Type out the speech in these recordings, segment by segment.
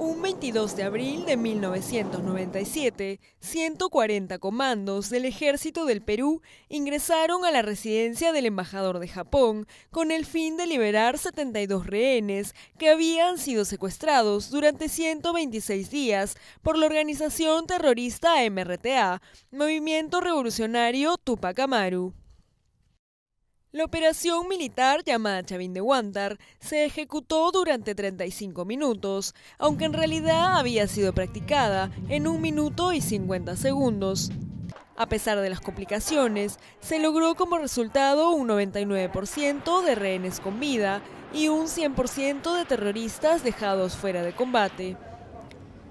Un 22 de abril de 1997, 140 comandos del Ejército del Perú ingresaron a la residencia del embajador de Japón con el fin de liberar 72 rehenes que habían sido secuestrados durante 126 días por la organización terrorista MRTA, Movimiento Revolucionario Tupac Amaru. La operación militar llamada Chavín de Huántar se ejecutó durante 35 minutos, aunque en realidad había sido practicada en 1 minuto y 50 segundos. A pesar de las complicaciones, se logró como resultado un 99% de rehenes con vida y un 100% de terroristas dejados fuera de combate.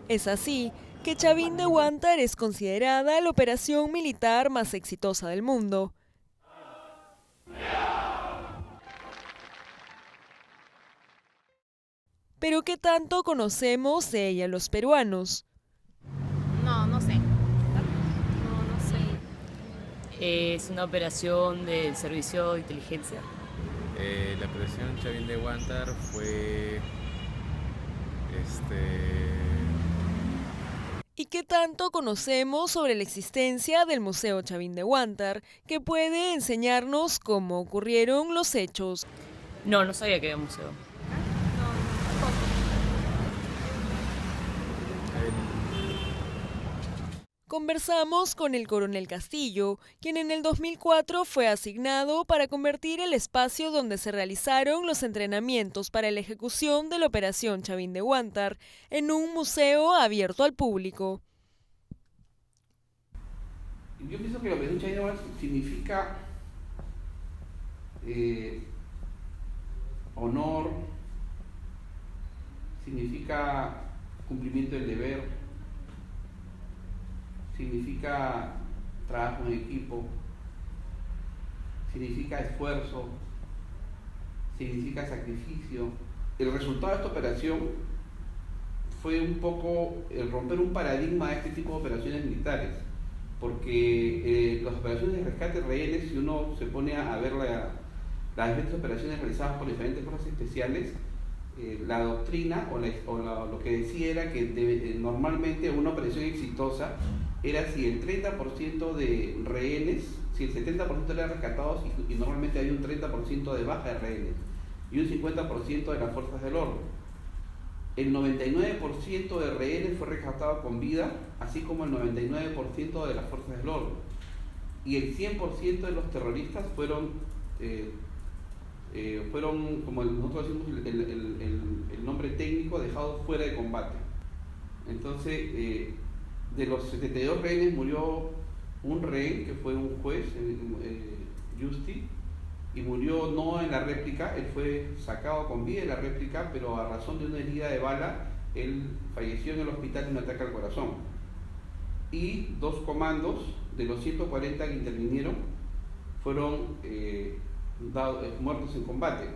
Es así que Chavín de Huántar es considerada la operación militar más exitosa del mundo. Pero ¿qué tanto conocemos de ella los peruanos? No sé. Es una operación del Servicio de Inteligencia. La operación Chavín de Huántar fue ¿Y qué tanto conocemos sobre la existencia del Museo Chavín de Huántar, que puede enseñarnos cómo ocurrieron los hechos? No sabía que había museo. Conversamos con el coronel Castillo, quien en el 2004 fue asignado para convertir el espacio donde se realizaron los entrenamientos para la ejecución de la operación Chavín de Huántar en un museo abierto al público. Yo pienso que la operación Chavín de Huántar significa honor, significa cumplimiento del deber, significa trabajo en equipo, significa esfuerzo, significa sacrificio. El resultado de esta operación fue un poco el romper un paradigma de este tipo de operaciones militares, porque las operaciones de rescate de rehenes, si uno se pone a ver las diferentes operaciones realizadas por diferentes fuerzas especiales, la doctrina lo que decía era que normalmente una operación exitosa era si el 30% de rehenes, si el 70% eran rescatados y normalmente hay un 30% de baja de rehenes y un 50% de las fuerzas del orden. El 99% de rehenes fue rescatado con vida, así como el 99% de las fuerzas del orden. Y el 100% de los terroristas fueron, como nosotros decimos el nombre técnico, dejados fuera de combate. Entonces, de los 72 rehenes murió un rehén, que fue un juez, Justi, y murió no en la réplica, él fue sacado con vida de la réplica, pero a razón de una herida de bala, él falleció en el hospital de un ataque al corazón. Y 2 comandos de los 140 que intervinieron fueron muertos en combate.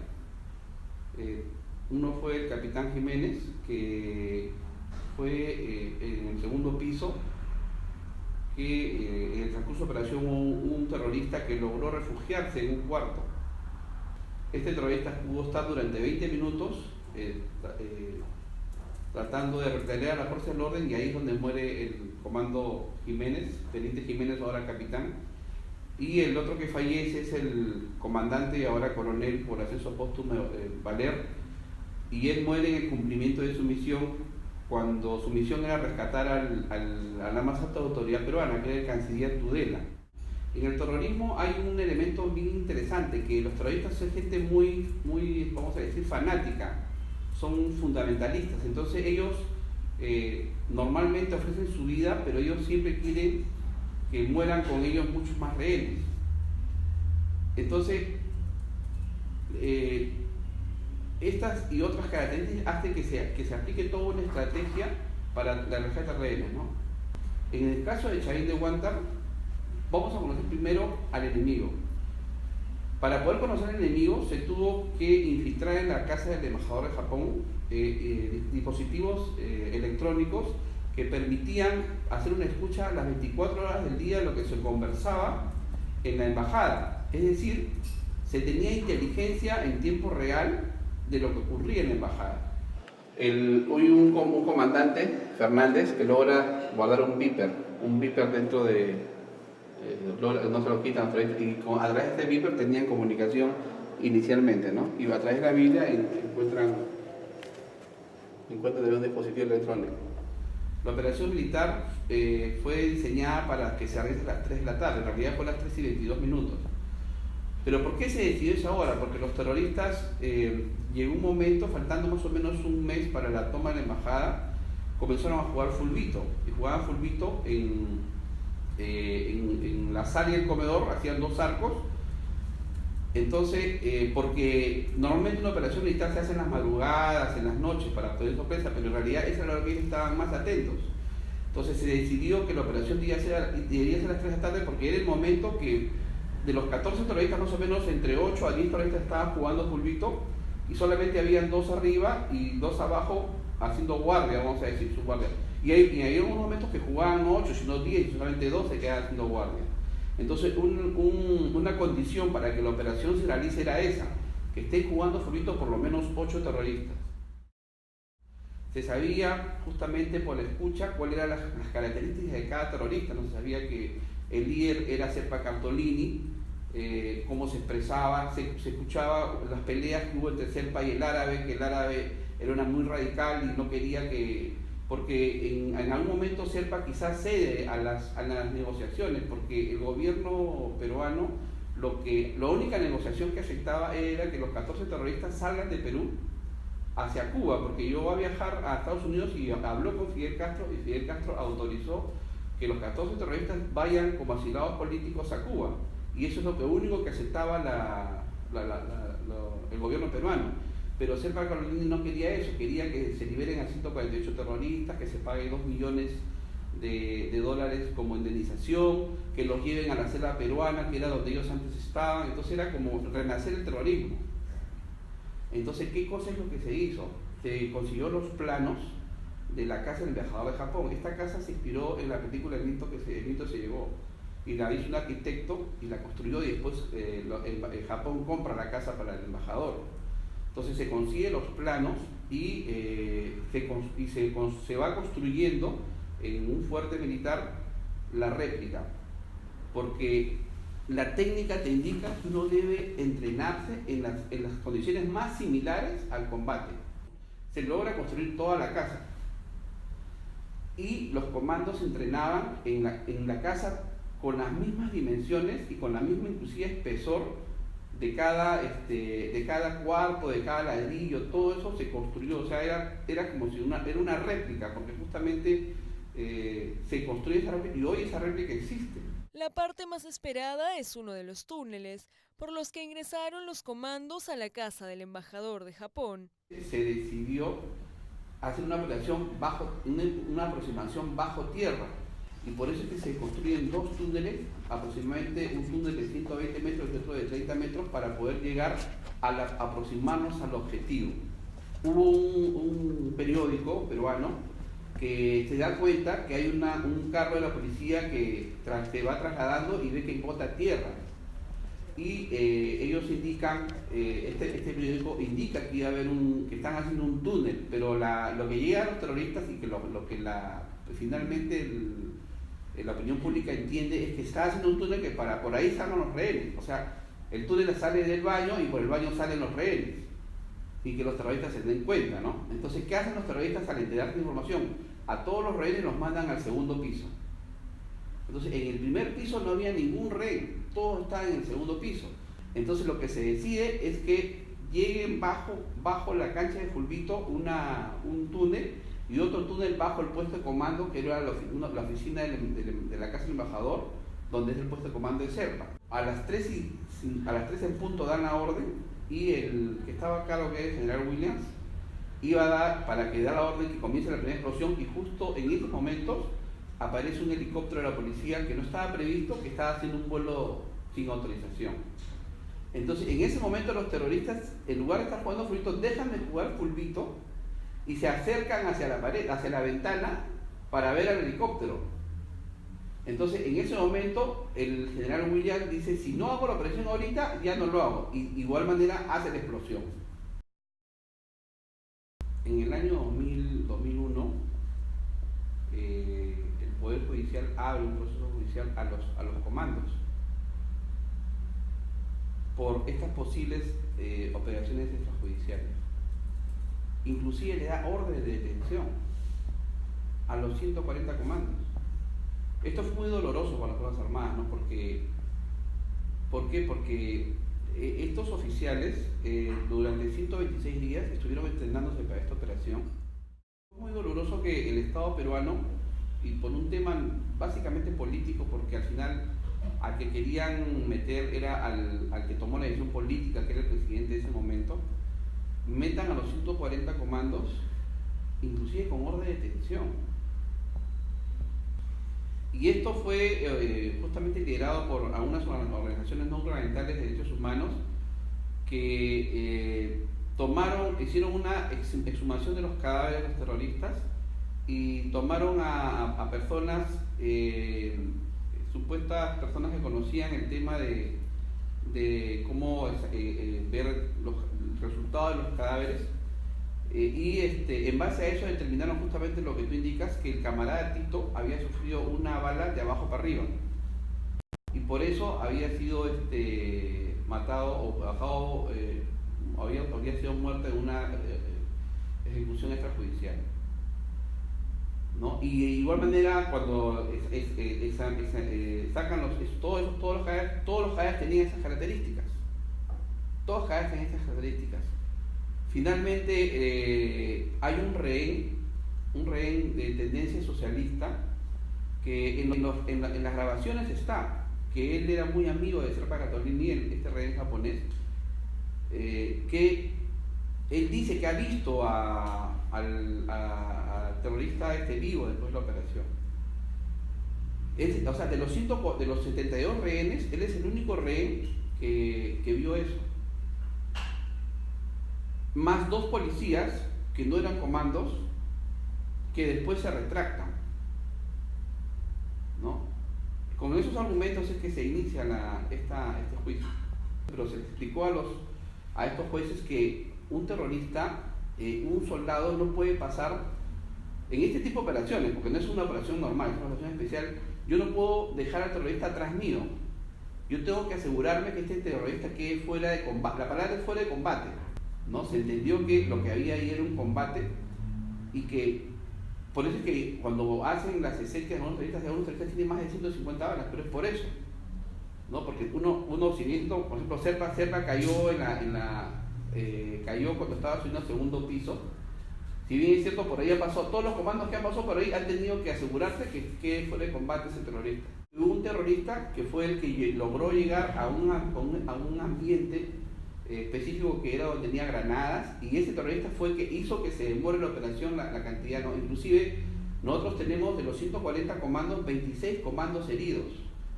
Uno fue el capitán Jiménez, que fue en el segundo piso, que en el transcurso de la operación hubo un terrorista que logró refugiarse en un cuarto. Este terrorista pudo estar durante 20 minutos tratando de retener a la fuerza del orden, y ahí es donde muere el comando Jiménez, teniente Jiménez, ahora capitán. Y el otro que fallece es el comandante y ahora coronel por ascenso póstumo, Valer, y él muere en el cumplimiento de su misión, cuando su misión era rescatar a la más alta autoridad peruana, que era el canciller Tudela. En el terrorismo hay un elemento bien interesante, que los terroristas son gente muy, vamos a decir, fanática, son fundamentalistas. Entonces ellos normalmente ofrecen su vida, pero ellos siempre quieren que mueran con ellos muchos más rehenes. Entonces, estas y otras características hacen que se aplique toda una estrategia para la rescate de rehenes, ¿no? En el caso de Chavín de Huántar, vamos a conocer primero al enemigo. Para poder conocer al enemigo, se tuvo que infiltrar en la casa del embajador de Japón dispositivos electrónicos que permitían hacer una escucha a las 24 horas del día de lo que se conversaba en la embajada. Es decir, se tenía inteligencia en tiempo real de lo que ocurría en la embajada. Hoy un comandante, Fernández, que logra guardar un beeper dentro de... no se lo quitan, y a través de este beeper tenían comunicación inicialmente, ¿no? Y a través de la Biblia encuentran de un dispositivo electrónico. La operación militar fue diseñada para que se realice a las 3 de la tarde, en realidad fue a las 3 y 22 minutos. Pero ¿por qué se decidió esa hora? Porque los terroristas, llegó un momento, faltando más o menos un mes para la toma de la embajada, comenzaron a jugar fulbito. Y jugaban fulbito en la sala y el comedor, hacían 2 arcos. Entonces, porque normalmente una operación militar se hace en las madrugadas, en las noches, para obtener sorpresa, pero en realidad esa era la hora que ellos estaban más atentos. Entonces se decidió que la operación debería ser a las 3 de la tarde porque era el momento que de los 14 terroristas, más o menos entre 8 a 10 terroristas estaban jugando fulbito y solamente habían 2 arriba y 2 abajo haciendo guardia, vamos a decir, su guardia. Y hay unos momentos que jugaban 8, sino 10, y solamente 2 se quedaban haciendo guardia. Entonces una condición para que la operación se realice era esa, que estén jugando fulbito por lo menos 8 terroristas. Se sabía justamente por la escucha cuáles eran las características de cada terrorista, no se sabía que el líder era Serpa Cartolini, cómo se expresaba, se escuchaba las peleas que hubo entre Serpa y el árabe, que el árabe era muy radical y no quería que... Porque en algún momento Serpa quizás cede a las negociaciones, porque el gobierno peruano, la única negociación que aceptaba era que los 14 terroristas salgan de Perú hacia Cuba, porque yo voy a viajar a Estados Unidos y habló con Fidel Castro y Fidel Castro autorizó que los 14 terroristas vayan como asilados políticos a Cuba. Y eso es lo único que aceptaba el gobierno peruano. Pero Serpa Cartolini no quería eso, quería que se liberen a 148 terroristas, que se pague 2 millones de dólares como indemnización, que los lleven a la selva peruana, que era donde ellos antes estaban. Entonces era como renacer el terrorismo. Entonces, ¿qué cosa es lo que se hizo? Se consiguió los planos de la casa del embajador de Japón. Esta casa se inspiró en la película El viento se llevó. Y la hizo un arquitecto y la construyó y después Japón compra la casa para el embajador. Entonces se consigue los planos y se va construyendo en un fuerte militar la réplica, porque la técnica te indica que uno debe entrenarse en las condiciones más similares al combate. Se logra construir toda la casa y los comandos se entrenaban en la casa con las mismas dimensiones y con la misma inclusive espesor de cada cuarto, de cada ladrillo, todo eso se construyó. O sea, era como si era una réplica, porque justamente se construye esa réplica y hoy esa réplica existe. La parte más esperada es uno de los túneles por los que ingresaron los comandos a la casa del embajador de Japón. Se decidió hacer una aproximación bajo tierra. Y por eso es que se construyen 2 túneles, aproximadamente un túnel de 120 metros y otro de 30 metros para poder llegar aproximarnos al objetivo. Hubo un periódico peruano que se da cuenta que hay un carro de la policía que se va trasladando y ve que bota tierra. Y ellos indican, este periódico indica que iba a haber que están haciendo un túnel, pero lo que llega a los terroristas y que finalmente la opinión pública entiende es que está haciendo un túnel que por ahí salgan los rehenes. O sea, el túnel sale del baño y por el baño salen los rehenes. Y que los terroristas se den cuenta, ¿no? Entonces, ¿qué hacen los terroristas al enterarse de información? A todos los rehenes los mandan al segundo piso. Entonces, en el primer piso no había ningún rehén, todos estaban en el segundo piso. Entonces, lo que se decide es que lleguen bajo la cancha de fulbito un túnel y otro túnel bajo el puesto de comando, que era la oficina de la casa del embajador, donde es el puesto de comando de Serpa. A las 3 en punto dan la orden y el que estaba a cargo, que es el general Williams, iba a dar para que da la orden que comience la primera explosión, y justo en esos momentos aparece un helicóptero de la policía que no estaba previsto, que estaba haciendo un vuelo sin autorización. Entonces, en ese momento los terroristas, en lugar de estar jugando fulbito, dejan de jugar fulbito y se acercan hacia la pared, hacia la ventana, para ver al helicóptero. Entonces, en ese momento, el general Williams dice: si no hago la operación ahorita, ya no lo hago. Y de igual manera hace la explosión. En el año 2001, el Poder Judicial abre un proceso judicial a los comandos por estas posibles operaciones extrajudiciales. Inclusive le da orden de detención a los 140 comandos. Esto fue muy doloroso para las Fuerzas Armadas, ¿no? ¿Por qué? Porque estos oficiales durante 126 días estuvieron entrenándose para esta operación. Fue muy doloroso que el Estado peruano, y por un tema básicamente político, porque al final al que querían meter era al que tomó la decisión política, que era el presidente de ese momento, metan a los 140 comandos, inclusive con orden de detención. Y esto fue justamente liderado por algunas organizaciones no gubernamentales de derechos humanos que hicieron una exhumación de los cadáveres de los terroristas y tomaron a personas, supuestas personas que conocían el tema de cómo ver los resultados de los cadáveres, y en base a eso determinaron justamente lo que tú indicas, que el camarada Tito había sufrido una bala de abajo para arriba y por eso había sido matado o bajado, había sido muerto en una ejecución extrajudicial, ¿no? Y de igual manera, cuando sacan todos los cadáveres tenían esas características. Todos los cadáveres tenían esas características. Finalmente hay un rehén de tendencia socialista que en las grabaciones está, que él era muy amigo de Serpa Catolini, este rehén japonés, que él dice que ha visto al terrorista vivo después de la operación. O sea, de los 72 rehenes, él es el único rehén que vio eso. Más 2 policías que no eran comandos, que después se retractan, ¿no? Con esos argumentos es que se inicia este juicio. Pero se les explicó a estos jueces que un terrorista, un soldado no puede pasar en este tipo de operaciones, porque no es una operación normal, es una operación especial. Yo no puedo dejar al terrorista atrás mío. Yo tengo que asegurarme que este terrorista quede fuera de combate. La palabra es fuera de combate, ¿no? Se entendió que lo que había ahí era un combate y que por eso es que cuando hacen las exequias de algunos terroristas tienen más de 150 balas, pero es por eso, ¿no? Porque uno siniestro, por ejemplo, Serpa cayó cayó cuando estaba subiendo al segundo piso. Si bien es cierto, por ahí pasó, todos los comandos que han pasado por ahí han tenido que asegurarse que fuera de combate ese terrorista. Hubo un terrorista que fue el que logró llegar a un ambiente específico que era donde tenía granadas, y ese terrorista fue el que hizo que se demore la operación, la cantidad, ¿no? Inclusive nosotros tenemos de los 140 comandos, 26 comandos heridos.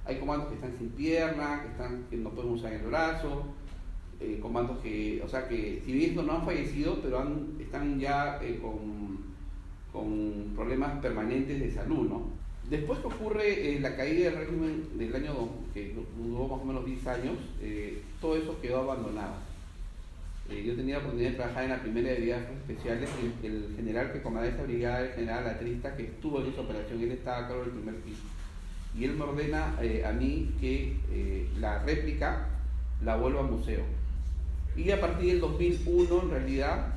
Hay comandos que están sin pierna, que no pueden usar el brazo, comandos que, o sea que si bien no han fallecido, pero están ya con problemas permanentes de salud, ¿no? Después que ocurre la caída del régimen del año 2, que duró más o menos 10 años, todo eso quedó abandonado. Yo tenía la oportunidad de trabajar en la primera de brigadas especiales, el general que comandaba esa brigada, el general Latrista, que estuvo en esa operación, él estaba a cargo del primer piso. Y él me ordena a mí que la réplica la vuelva a museo. Y a partir del 2001, en realidad,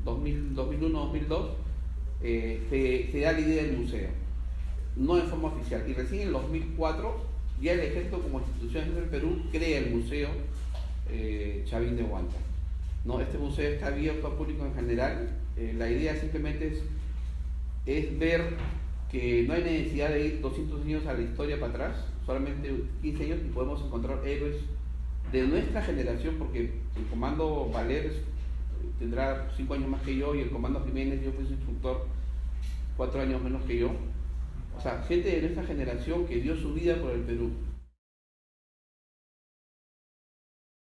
2001-2002, se da la idea del museo, no de forma oficial. Y recién en el 2004, ya el Ejército como institución del Perú crea el Museo Chavín de Huántar, ¿no? Este museo está abierto al público en general. La idea simplemente es ver que no hay necesidad de ir 200 años a la historia para atrás, solamente 15 años, y podemos encontrar héroes de nuestra generación, porque el comando Valer tendrá 5 años más que yo, y el comando Jiménez, yo fui su instructor 4 años menos que yo. O sea, gente de nuestra generación que dio su vida por el Perú.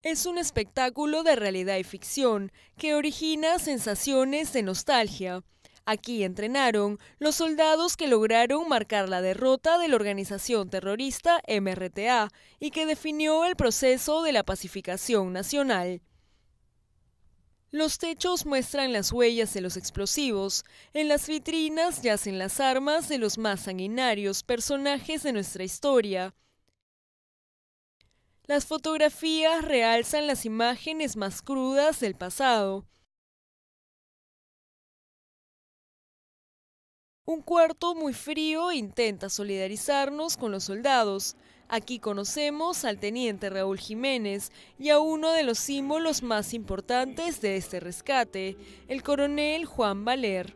Es un espectáculo de realidad y ficción que origina sensaciones de nostalgia. Aquí entrenaron los soldados que lograron marcar la derrota de la organización terrorista MRTA y que definió el proceso de la pacificación nacional. Los techos muestran las huellas de los explosivos. En las vitrinas yacen las armas de los más sanguinarios personajes de nuestra historia. Las fotografías realzan las imágenes más crudas del pasado. Un cuarto muy frío intenta solidarizarnos con los soldados. Aquí conocemos al teniente Raúl Jiménez y a uno de los símbolos más importantes de este rescate, el coronel Juan Valer.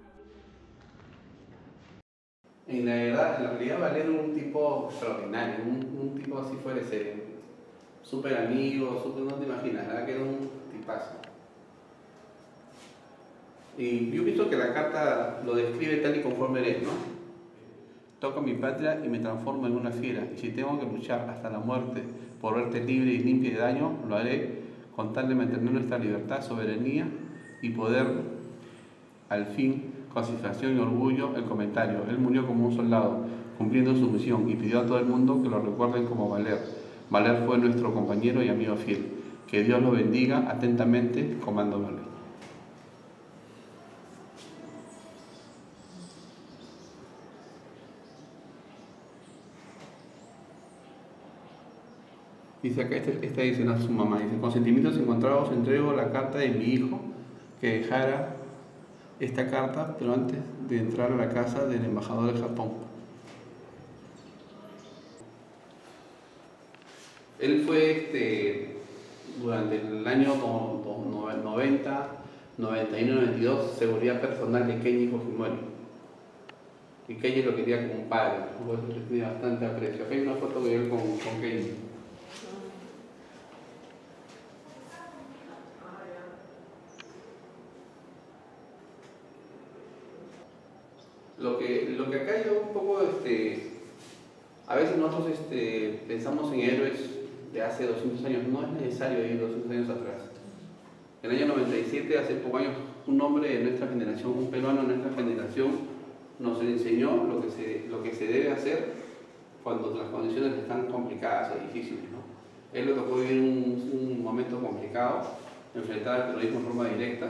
En la realidad Valer era un tipo extraordinario, un tipo así fuera de serie, súper amigo, no te imaginas, nada que era un tipazo. Y yo pienso que la carta lo describe tal y conforme eres, ¿no? Toco mi patria y me transformo en una fiera, y si tengo que luchar hasta la muerte por verte libre y limpia de daño, lo haré con tal de mantener nuestra libertad, soberanía y poder, al fin, con satisfacción y orgullo, el comentario: él murió como un soldado, cumpliendo su misión, y pidió a todo el mundo que lo recuerden como Valer. Valer fue nuestro compañero y amigo fiel. Que Dios lo bendiga. Atentamente, Comando Valer. Dice acá, esta dice a su mamá, dice: con sentimientos encontrados entrego la carta de mi hijo, que dejara esta carta, pero antes de entrar a la casa del embajador de Japón. Él fue durante el año 90, 91, 92, seguridad personal de Kenji Fujimori. Y Kenji lo quería como un padre, por eso le tenía bastante aprecio. Acá hay una foto de él con Kenji. Lo que acá yo un poco, a veces nosotros pensamos en héroes de hace 200 años, no es necesario ir 200 años atrás. En el año 97, hace pocos años, un hombre de nuestra generación, un peruano de nuestra generación, nos enseñó lo que se debe hacer cuando las condiciones están complicadas o difíciles, ¿no? Él le tocó vivir un momento complicado, enfrentar al terrorismo en forma directa,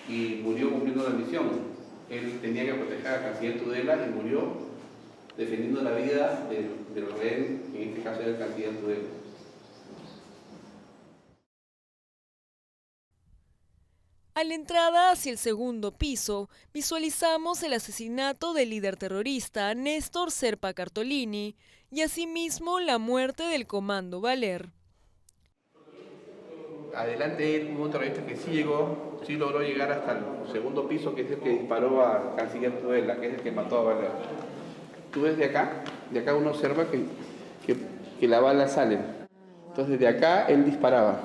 y murió cumpliendo la misión. Él tenía que proteger al canciller Tudela y murió defendiendo la vida del rehén, que en este caso era el canciller Tudela. A la entrada hacia el segundo piso, visualizamos el asesinato del líder terrorista Néstor Serpa Cartolini y asimismo la muerte del Comando Valer. Adelante de él hubo un terrorista que sí logró llegar hasta el segundo piso, que es el que disparó al canciller Tudela, que es el que mató a Valer. Tú ves de acá uno observa que la bala sale. Entonces de acá él disparaba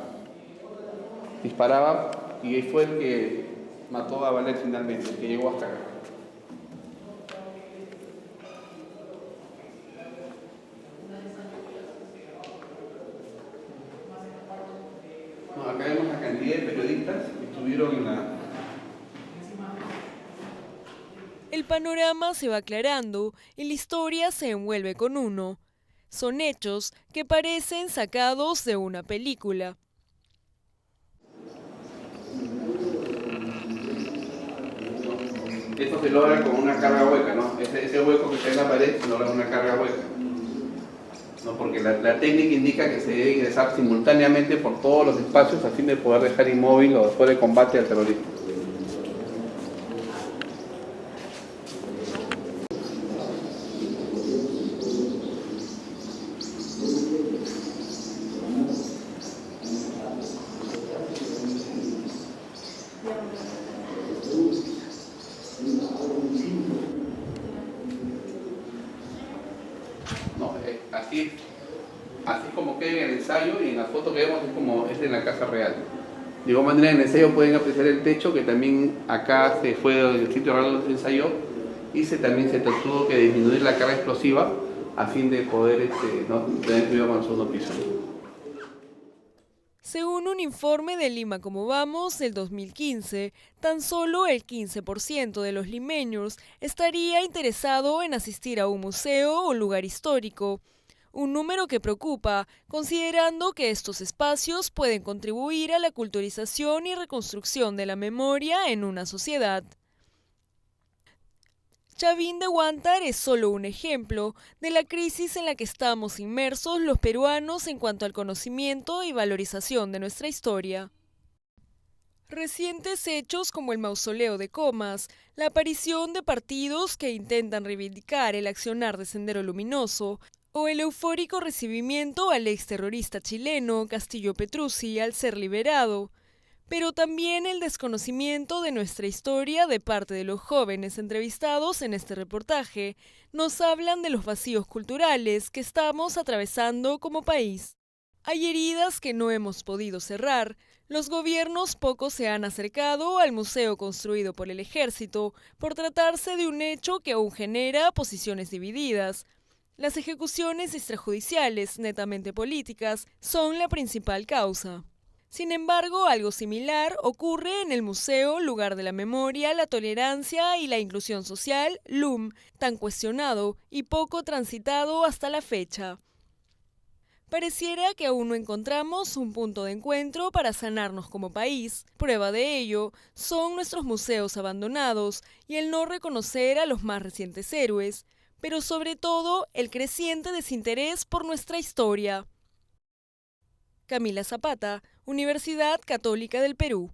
y fue el que mató a Valer finalmente, el que llegó hasta acá. Acá vemos la cantidad de periodistas que estuvieron en la... El panorama se va aclarando y la historia se envuelve con uno. Son hechos que parecen sacados de una película. Esto se logra con una carga hueca, ¿no? Ese hueco que está en la pared se logra con una carga hueca. ¿No? Porque la técnica indica que se debe ingresar simultáneamente por todos los espacios a fin de poder dejar inmóvil o después de combate al terrorismo. No, así como queda en el ensayo, y en la foto que vemos es como es en la casa real. De igual manera en el ensayo pueden apreciar el techo, que también acá se fue del sitio real donde se ensayó, y también se tuvo que disminuir la carga explosiva a fin de poder no tener cuidado con el segundo piso. Según un informe de Lima Como Vamos del 2015, tan solo el 15% de los limeños estaría interesado en asistir a un museo o lugar histórico. un número que preocupa, considerando que estos espacios pueden contribuir a la culturización y reconstrucción de la memoria en una sociedad. Chavín de Huántar es solo un ejemplo de la crisis en la que estamos inmersos los peruanos en cuanto al conocimiento y valorización de nuestra historia. Recientes hechos como el mausoleo de Comas, la aparición de partidos que intentan reivindicar el accionar de Sendero Luminoso o el eufórico recibimiento al exterrorista chileno Castillo Petruzzi al ser liberado, pero también el desconocimiento de nuestra historia de parte de los jóvenes entrevistados en este reportaje, nos hablan de los vacíos culturales que estamos atravesando como país. Hay heridas que no hemos podido cerrar. Los gobiernos poco se han acercado al museo construido por el ejército por tratarse de un hecho que aún genera posiciones divididas. Las ejecuciones extrajudiciales, netamente políticas, son la principal causa. Sin embargo, algo similar ocurre en el Museo Lugar de la Memoria, la Tolerancia y la Inclusión Social, LUM, tan cuestionado y poco transitado hasta la fecha. Pareciera que aún no encontramos un punto de encuentro para sanarnos como país. Prueba de ello son nuestros museos abandonados y el no reconocer a los más recientes héroes, pero sobre todo el creciente desinterés por nuestra historia. Camila Zapata, Universidad Católica del Perú.